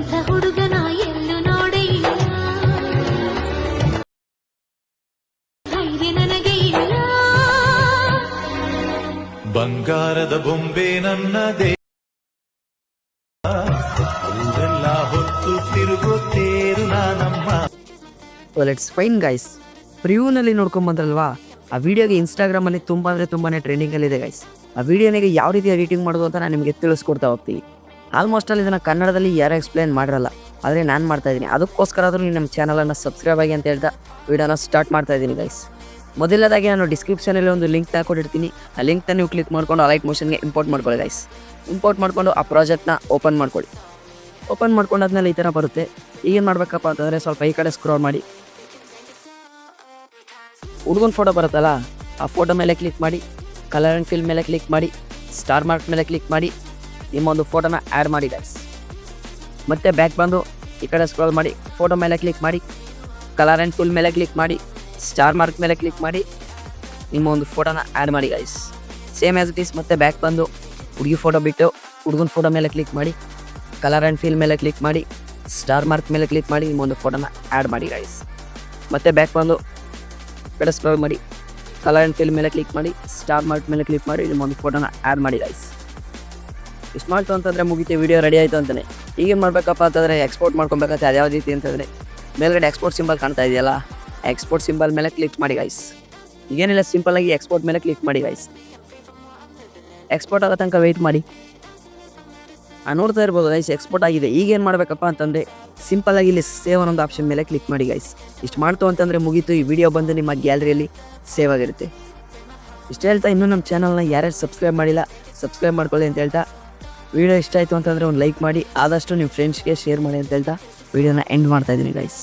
ಇಂಥ ಹುಡುಗನ ಎಲ್ಲೂ ನೋಡೇ ಇಲ್ಲ, ಧೈರ್ಯ ನನಗೆ ಇಲ್ಲ. ಬಂಗಾರದ ಬೊಂಬೆ ನನ್ನದೇ, ಊರೆಲ್ಲ ಹೊತ್ತು ತಿರುಗುತ್ತೇರು ನಾನಮ್ಮ. ಲೆಟ್ಸ್ ಫೈನ್ ಗೈಸ್, ಪ್ರಿವ್ಯೂನಲ್ಲಿ ನೋಡ್ಕೊಂಬಂದ್ರಲ್ವಾ, ಆ ವಿಡಿಯೋಗೆ ಇನ್ಸ್ಟಾಗ್ರಾಮಲ್ಲಿ ತುಂಬ ಅಂದರೆ ತುಂಬಾ ಟ್ರೆಂಡಿಂಗಲ್ಲಿದೆ ಗೈಸ್. ಆ ವಿಡಿಯೋನಿಗೆ ಯಾವ ರೀತಿ ಎಡಿಟಿಂಗ್ ಮಾಡೋದು ಅಂತ ನಾನು ನಿಮಗೆ ತಿಳಿಸ್ಕೊಡ್ತಾ ಹೋಗ್ತೀನಿ. ಆಲ್ಮೋಸ್ಟ್ ಅಲ್ಲಿ ಇದನ್ನು ಕನ್ನಡದಲ್ಲಿ ಯಾರು ಎಕ್ಸ್ಪ್ಲೇನ್ ಮಾಡಿರಲ್ಲ, ಆದರೆ ನಾನು ಮಾಡ್ತಾಯಿದ್ದೀನಿ. ಅದಕ್ಕೋಸ್ಕರ ಆದರೂ ನೀವು ನಮ್ಮ ಚಾನಲನ್ನು ಸಬ್ಸ್ಕ್ರೈಬ್ ಆಗಿ ಅಂತ ಹೇಳ್ತಾ ವಿಡಿಯೋನ ಸ್ಟಾರ್ಟ್ ಮಾಡ್ತಾಯಿದ್ದೀನಿ ಗೈಸ್. ಮೊದಲನೇದಾಗಿ ನಾನು ಡಿಸ್ಕ್ರಿಪ್ಷನಲ್ಲಿ ಒಂದು ಲಿಂಕ್ನ ಕೊಟ್ಟಿರ್ತೀನಿ. ಆ ಲಿಂಕ್ನ ನೀವು ಕ್ಲಿಕ್ ಮಾಡ್ಕೊಂಡು ಅಲೈಟ್ ಮೋಷನ್ಗೆ ಇಂಪೋರ್ಟ್ ಮಾಡ್ಕೊಳ್ಳಿ ಗೈಸ್. ಇಂಪೋರ್ಟ್ ಮಾಡಿಕೊಂಡು ಆ ಪ್ರಾಜೆಕ್ಟ್ನ ಓಪನ್ ಮಾಡ್ಕೊಳ್ಳಿ. ಓಪನ್ ಮಾಡ್ಕೊಂಡಾದ್ಮೇಲೆ ಈ ಥರ ಬರುತ್ತೆ. ಈಗೇನು ಮಾಡಬೇಕಪ್ಪ ಅಂತಂದರೆ ಸ್ವಲ್ಪ ಈ ಕಡೆ ಸ್ಕ್ರೋಲ್ ಮಾಡಿ, ಹುಡುಗನ ಫೋಟೋ ಬರುತ್ತಲ್ಲ ಆ ಫೋಟೋ ಮೇಲೆ ಕ್ಲಿಕ್ ಮಾಡಿ, ಕಲರ್ ಆ್ಯಂಡ್ ಫಿಲ್ ಮೇಲೆ ಕ್ಲಿಕ್ ಮಾಡಿ, ಸ್ಟಾರ್ ಮಾರ್ಕ್ ಮೇಲೆ ಕ್ಲಿಕ್ ಮಾಡಿ ನಿಮ್ಮ ಒಂದು ಫೋಟೋನ ಆ್ಯಡ್ ಮಾಡಿ ಗೈಸ್. ಮತ್ತೆ ಬ್ಯಾಕ್ ಬಂದು ಈ ಕಡೆ ಸ್ಕ್ರೋಲ್ ಮಾಡಿ, ಫೋಟೋ ಮೇಲೆ ಕ್ಲಿಕ್ ಮಾಡಿ, ಕಲರ್ ಆ್ಯಂಡ್ ಫಿಲ್ ಮೇಲೆ ಕ್ಲಿಕ್ ಮಾಡಿ, ಸ್ಟಾರ್ ಮಾರ್ಕ್ ಮೇಲೆ ಕ್ಲಿಕ್ ಮಾಡಿ ನಿಮ್ಮ ಒಂದು ಫೋಟೋನ ಆ್ಯಡ್ ಮಾಡಿ guys. Same as it is. ಮತ್ತೆ ಬ್ಯಾಕ್ ಬಂದು ಹುಡುಗಿ ಫೋಟೋ ಬಿಟ್ಟು ಹುಡುಗನ ಫೋಟೋ ಮೇಲೆ ಕ್ಲಿಕ್ ಮಾಡಿ, ಕಲರ್ ಆ್ಯಂಡ್ ಫಿಲ್ ಮೇಲೆ ಕ್ಲಿಕ್ ಮಾಡಿ, ಸ್ಟಾರ್ ಮಾರ್ಕ್ ಮೇಲೆ ಕ್ಲಿಕ್ ಮಾಡಿ ನಿಮ್ಮ ಒಂದು ಫೋಟೋನ ಆ್ಯಡ್ ಮಾಡಿ ಗೈಸ್. ಮತ್ತೆ ಬ್ಯಾಕ್ ಬಂದು ಕಡೆ ಸ್ಕ್ರೋಲ್ ಮಾಡಿ, ಕಲರ್ ಆ್ಯಂಡ್ ಫಿಲ್ ಮೇಲೆ ಕ್ಲಿಕ್ ಮಾಡಿ, ಸ್ಟಾರ್ ಮಾರ್ಕ್ ಮೇಲೆ ಕ್ಲಿಕ್ ಮಾಡಿ ನಿಮ್ಮ ಒಂದು ಫೋಟೋನ ಆ್ಯಡ್ ಮಾಡಿ ಗೈಸ್. ಇಷ್ಟು ಮಾಡ್ತು ಅಂತಂದರೆ ಮುಗಿತು, ವಿಡಿಯೋ ರೆಡಿ ಆಯಿತು ಅಂತಲೇ. ಈಗೇನು ಮಾಡಬೇಕಪ್ಪ ಅಂತಂದರೆ ಎಕ್ಸ್ಪೋರ್ಟ್ ಮಾಡ್ಕೊಬೇಕಾಗುತ್ತೆ. ಅದು ಯಾವ ರೀತಿ ಅಂತಂದರೆ ಮೇಲ್ಗಡೆ ಎಕ್ಸ್ಪೋರ್ಟ್ ಸಿಂಬಲ್ ಕಾಣ್ತಾ ಇದೆಯಲ್ಲ, ಎಕ್ಸ್ಪೋರ್ಟ್ ಸಿಂಬಲ್ ಮೇಲೆ ಕ್ಲಿಕ್ ಮಾಡಿ ಗೈಸ್. ಈಗೇನಿಲ್ಲ, ಸಿಂಪಲ್ಲಾಗಿ ಎಕ್ಸ್ಪೋರ್ಟ್ ಮೇಲೆ ಕ್ಲಿಕ್ ಮಾಡಿ ಗೈಸ್. ಎಕ್ಸ್ಪೋರ್ಟ್ ಆಗೋ ತನಕ ವೆಯ್ಟ್ ಮಾಡಿ. ನೋಡ್ತಾ ಇರ್ಬೋದು ಗೈಸ್, ಎಕ್ಸ್ಪೋರ್ಟ್ ಆಗಿದೆ. ಈಗೇನು ಮಾಡಬೇಕಪ್ಪ ಅಂತಂದರೆ ಸಿಂಪಲ್ಲಾಗಿ ಇಲ್ಲಿ ಸೇವ್ ಅನ್ನೊಂದು ಆಪ್ಷನ್ ಮೇಲೆ ಕ್ಲಿಕ್ ಮಾಡಿ ಗೈಸ್. ಇಷ್ಟು ಮಾಡ್ತು ಅಂತಂದರೆ ಮುಗೀತು, ಈ ವಿಡಿಯೋ ಬಂದು ನಿಮ್ಮ ಗ್ಯಾಲರಿಯಲ್ಲಿ ಸೇವ್ ಆಗಿರುತ್ತೆ. ಇಷ್ಟು ಹೇಳ್ತಾ ಇನ್ನೂ ನಮ್ಮ ಚಾನಲ್ನ ಯಾರ್ಯಾರು ಸಬ್ಸ್ಕ್ರೈಬ್ ಮಾಡಿಲ್ಲ ಸಬ್ಸ್ಕ್ರೈಬ್ ಮಾಡ್ಕೊಳ್ಳಿ ಅಂತ ಹೇಳ್ತಾ, ವಿಡಿಯೋ ಇಷ್ಟ ಆಯಿತು ಅಂತಂದರೆ ಒಂದು ಲೈಕ್ ಮಾಡಿ, ಆದಷ್ಟು ನಿಮ್ಮ ಫ್ರೆಂಡ್ಸ್ಗೆ ಶೇರ್ ಮಾಡಿ ಅಂತ ಹೇಳ್ತಾ ವಿಡಿಯೋನ ಎಂಡ್ ಮಾಡ್ತಾಯಿದ್ದೀನಿ ಗೈಸ್.